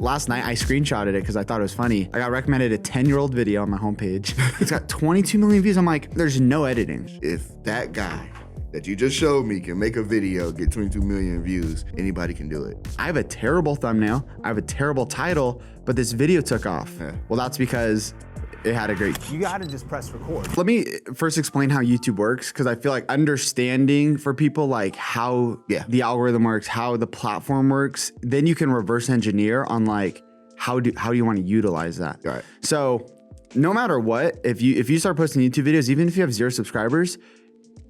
Last night, I screenshotted it because I thought it was funny. I got recommended a 10-year-old video on my homepage. It's got 22 million views. I'm like, there's no editing. If that guy that you just showed me can make a video, get 22 million views, anybody can do it. I have a terrible thumbnail. I have a terrible title, but this video took off. Yeah. Well, that's because it had a great... You gotta just press record. Let me first explain how YouTube works, because I feel like understanding for people like how the algorithm works, how the platform works, then you can reverse engineer on like how do you want to utilize that. Right. So no matter what, if you start posting YouTube videos, even if you have 0 subscribers,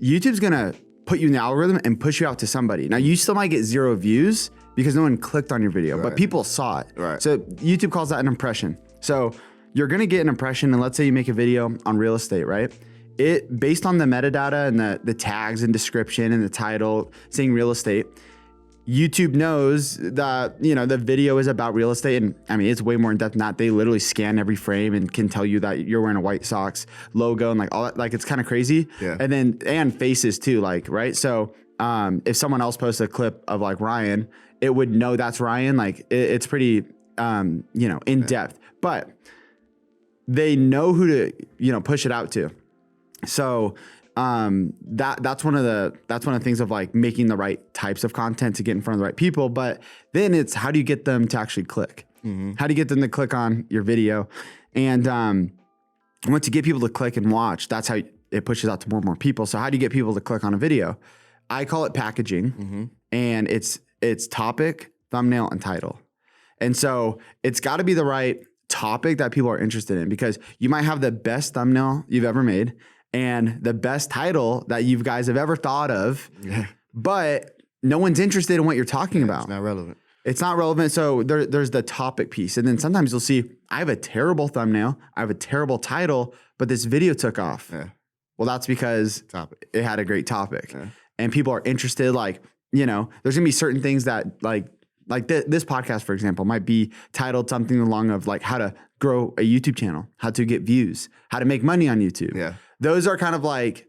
YouTube's gonna put you in the algorithm and push you out to somebody. Now you still might get 0 views because no one clicked on your video, but people saw it. Right. So YouTube calls that an impression. So you're gonna get an impression, and let's say you make a video on real estate, right? It based on the metadata and the tags and description and the title saying real estate, YouTube knows that, you know, the video is about real estate. And I mean, it's way more in depth than that. They literally scan every frame and can tell you that you're wearing a White Sox logo and like all that. Like, it's kind of crazy. Yeah. And faces too, like, right? So if someone else posts a clip of like Ryan, it would know that's Ryan. Like it's pretty, you know, in depth, but they know who to, you know, push it out to. So that's one of the things of like making the right types of content to get in front of the right people. But then it's how do you get them to actually click? Mm-hmm. How do you get them to click on your video? And once you get people to click and watch, that's how it pushes out to more and more people. So how do you get people to click on a video? I call it packaging, and it's topic, thumbnail, and title. And so it's got to be the right topic that people are interested in, because you might have the best thumbnail you've ever made and the best title that you guys have ever thought of, but no one's interested in what you're talking about. It's not relevant. It's not relevant. So there's the topic piece. And then sometimes you'll see, I have a terrible thumbnail, I have a terrible title, but this video took off. Yeah. Well, that's because it had a great topic. Yeah. And people are interested. Like, you know, there's gonna be certain things that like this podcast, for example, might be titled something along of like how to grow a YouTube channel, how to get views, how to make money on YouTube. Yeah. Those are kind of like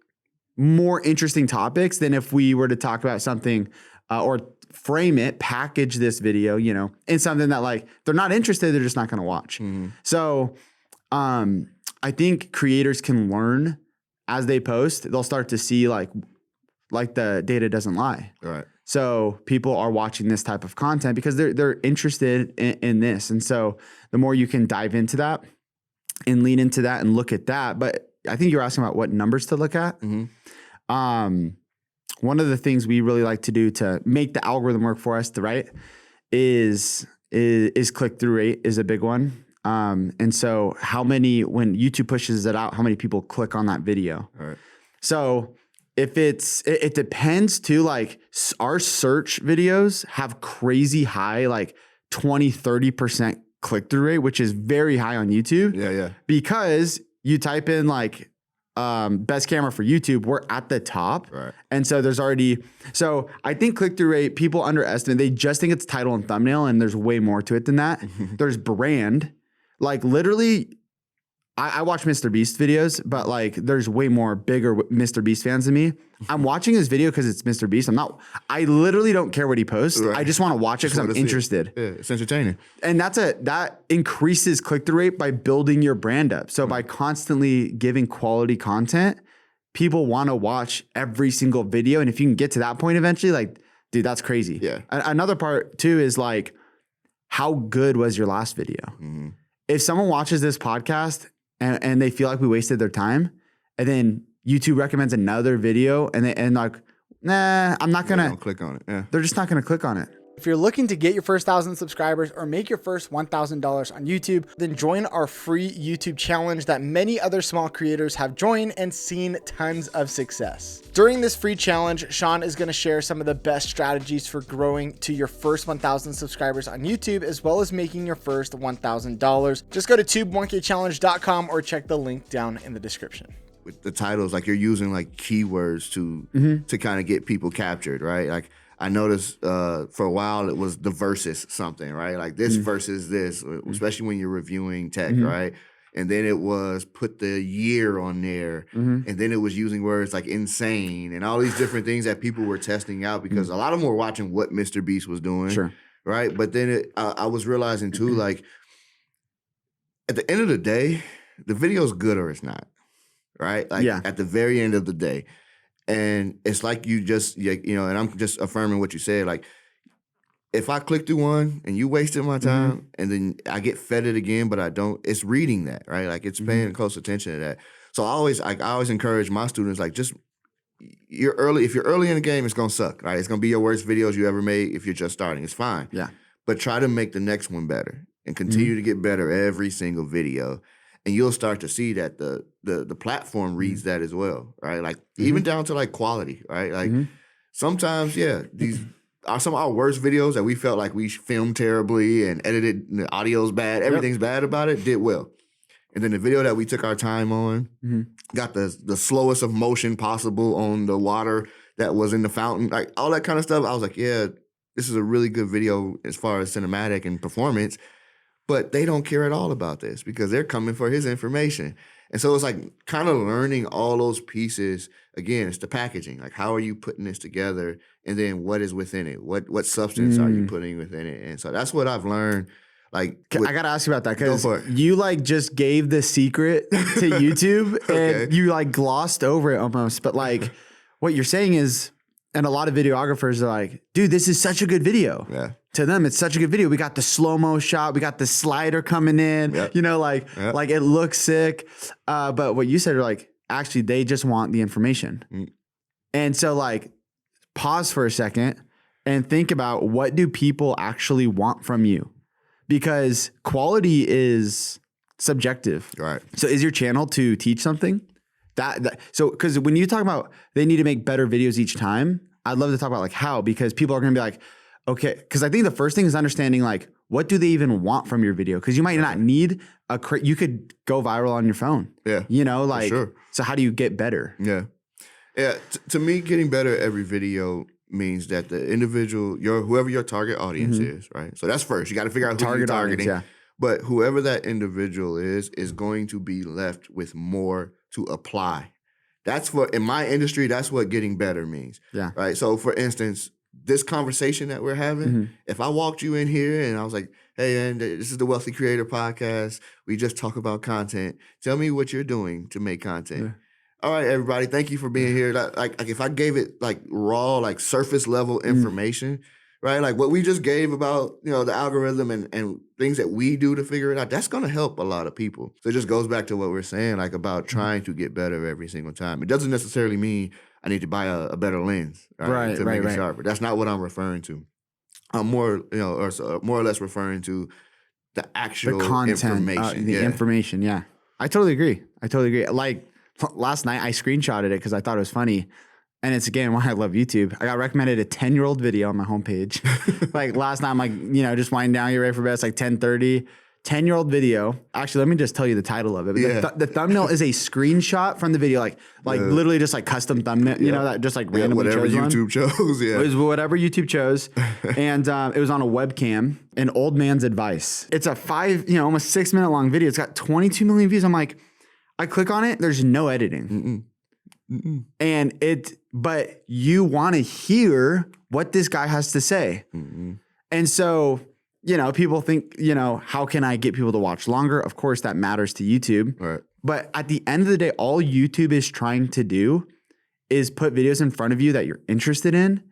more interesting topics than if we were to talk about something or frame it, package this video, you know, in something that like they're not interested, they're just not going to watch. Mm-hmm. So I think creators can learn as they post. They'll start to see like the data doesn't lie. Right. So people are watching this type of content because they're interested in this. And so the more you can dive into that and lean into that and look at that. But I think you're asking about what numbers to look at. Mm-hmm. One of the things we really like to do to make the algorithm work for us, right, is click-through rate is a big one. And so when YouTube pushes it out, how many people click on that video? All right. So if it depends too, like our search videos have crazy high, like 20-30% click-through rate, which is very high on YouTube. Yeah. Because you type in like best camera for YouTube, we're at the top. Right. And so so I think click-through rate, people underestimate, they just think it's title and thumbnail, and there's way more to it than that. There's brand, like literally, I watch Mr. Beast videos, but like there's way more bigger Mr. Beast fans than me. I'm watching his video because it's Mr. Beast. I literally don't care what he posts. Right. I just want to watch it because I'm interested. Yeah, it's entertaining. And that increases click-through rate by building your brand up. So by constantly giving quality content, people want to watch every single video. And if you can get to that point eventually, like, dude, that's crazy. Yeah. Another part too is like, how good was your last video? Mm-hmm. If someone watches this podcast and they feel like we wasted their time, and then YouTube recommends another video and like, nah, I'm not gonna click on it. Yeah. They're just not gonna click on it. If you're looking to get your first 1,000 subscribers or make your first $1,000 on YouTube, then join our free YouTube challenge that many other small creators have joined and seen tons of success. During this free challenge, Sean is going to share some of the best strategies for growing to your first 1,000 subscribers on YouTube, as well as making your first $1,000. Just go to tube1kchallenge.com or check the link down in the description. With the titles, like you're using like keywords to kind of get people captured, right? Like I noticed for a while it was the versus something, right? Like this versus this, especially when you're reviewing tech, right? And then it was put the year on there. And then it was using words like insane and all these different things that people were testing out because a lot of them were watching what Mr. Beast was doing. Sure. right? But then I was realizing too, like at the end of the day, the video's good or it's not, right? Like at the very end of the day. And it's like you just, you know, and I'm just affirming what you said. Like, if I click through one and you wasted my time and then I get fed it again, but I don't, it's reading that, right? Like, it's paying close attention to that. So I always encourage my students, like, just, if you're early in the game, it's going to suck, right? It's going to be your worst videos you ever made if you're just starting. It's fine. Yeah. But try to make the next one better and continue to get better every single video. And you'll start to see that the platform reads that as well, right? Like, even down to, like, quality, right? Like, sometimes, these are some of our worst videos that we felt like we filmed terribly and edited, and the audio's bad, everything's bad about it, did well. And then the video that we took our time on, got the slowest of motion possible on the water that was in the fountain, like all that kind of stuff. I was like, yeah, this is a really good video as far as cinematic and performance, but they don't care at all about this because they're coming for his information. And so it's like kind of learning all those pieces. Again, it's the packaging. Like, how are you putting this together? And then what is within it? What substance are you putting within it? And so that's what I've learned. Like, I got to ask you about that because you like just gave the secret to YouTube and you like glossed over it almost. But like what you're saying is, and a lot of videographers are like, dude, this is such a good video. Yeah. To them, it's such a good video. We got the slow-mo shot. We got the slider coming in, you know, like it looks sick. But what you said are like, actually, they just want the information. And so like, pause for a second and think about, what do people actually want from you? Because quality is subjective. Right. So is your channel to teach something? So, because when you talk about they need to make better videos each time, I'd love to talk about like how, because people are going to be like, okay, because I think the first thing is understanding like, what do they even want from your video? Because you might not need you could go viral on your phone. Yeah. You know, like, so how do you get better? Yeah. Yeah. To me, getting better at every video means that the individual, whoever your target audience is, right? So that's first. You got to figure out who you're targeting. Audience, But whoever that individual is going to be left with more to apply. That's in my industry, that's what getting better means. Yeah. Right. So for instance, this conversation that we're having, if I walked you in here and I was like, hey, man, this is the Wealthy Creator Podcast. We just talk about content. Tell me what you're doing to make content. Yeah. All right, everybody, thank you for being here. Like if I gave it like raw, like surface level information, right? Like what we just gave about, you know, the algorithm and things that we do to figure it out, that's going to help a lot of people. So it just goes back to what we're saying, like about trying to get better every single time. It doesn't necessarily mean I need to buy a better lens, right, to make it sharper. That's not what I'm referring to. I'm more, you know, or more or less referring to the actual content, information. The information, yeah. I totally agree. Like last night, I screenshotted it because I thought it was funny. And it's, again, why I love YouTube. I got recommended a 10-year-old video on my homepage. Like last night, I'm like, you know, just winding down, you're ready for bed. It's like 10:30. 10-year-old video. Actually, let me just tell you the title of it. The thumbnail is a screenshot from the video, like literally just like custom thumbnail, you know, that just like randomly whatever chose YouTube chose. It was whatever YouTube chose. And it was on a webcam, an old man's advice. It's a almost 6 minute long video. It's got 22 million views. I'm like, I click on it. There's no editing. But you want to hear what this guy has to say. And so, you know, people think, you know, how can I get people to watch longer? Of course, that matters to YouTube. Right. But at the end of the day, all YouTube is trying to do is put videos in front of you that you're interested in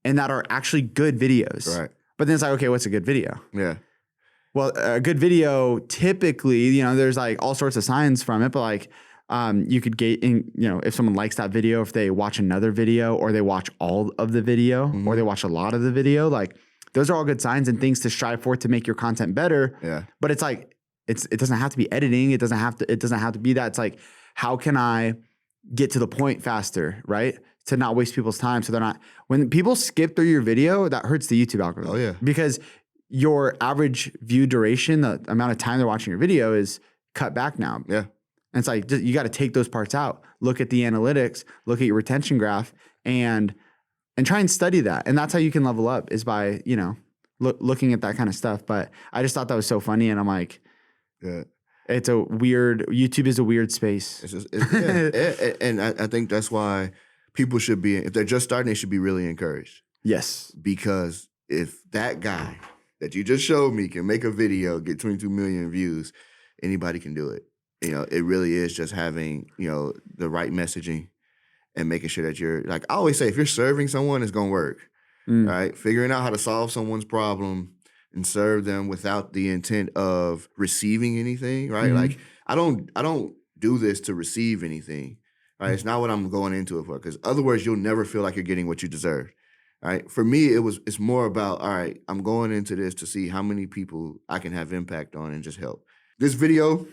and that are actually good videos. Right. But then it's like, okay, what's a good video? Yeah. Well, a good video, typically, you know, there's like all sorts of signs from it, but like, you could get in, you know, if someone likes that video, if they watch another video or they watch all of the video or they watch a lot of the video, like those are all good signs and things to strive for to make your content better. Yeah. But it's like, it doesn't have to be editing. It doesn't have to be that. It's like, how can I get to the point faster, right? To not waste people's time. So they're not, when people skip through your video, that hurts the YouTube algorithm. Oh yeah. Because your average view duration, the amount of time they're watching your video is cut back now. Yeah. And it's like, you got to take those parts out, look at the analytics, look at your retention graph and try and study that. And that's how you can level up, is by, you know, looking at that kind of stuff. But I just thought that was so funny. And I'm like, it's a weird, YouTube is a weird space. And I think that's why people should be, if they're just starting, they should be really encouraged. Yes. Because if that guy that you just showed me can make a video, get 22 million views, anybody can do it. It really is just having, the right messaging and making sure that you're, like I always say, if you're serving someone, it's going to work, right? Figuring out how to solve someone's problem and serve them without the intent of receiving anything, right? Like I don't do this to receive anything, right? It's not what I'm going into it for, because otherwise you'll never feel like you're getting what you deserve. Right. For me, it's more about, all right, I'm going into this to see how many people I can have impact on and just help. This video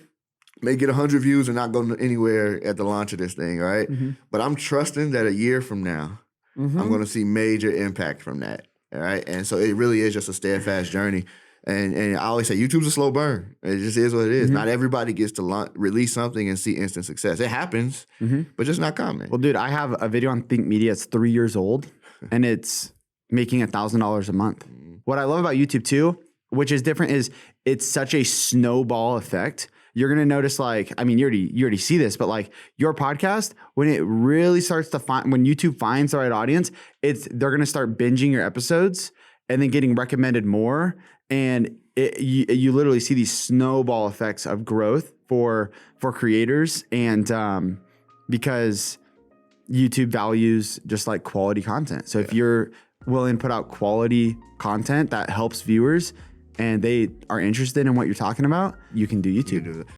may get 100 views and not go anywhere at the launch of this thing, right? But I'm trusting that a year from now, I'm going to see major impact from that, all right? And so it really is just a steadfast journey. And I always say YouTube's a slow burn. It just is what it is. Not everybody gets to release something and see instant success. It happens, but just not common. Well, dude, I have a video on Think Media. It's 3 years old, and it's making $1,000 a month. What I love about YouTube too, which is different, is it's such a snowball effect. You're gonna notice, like, I mean, you already see this, but like your podcast, when it really starts to find, when YouTube finds the right audience, they're gonna start binging your episodes and then getting recommended more. And you literally see these snowball effects of growth for creators, and because YouTube values just like quality content. So if you're willing to put out quality content that helps viewers and they are interested in what you're talking about, you can do YouTube.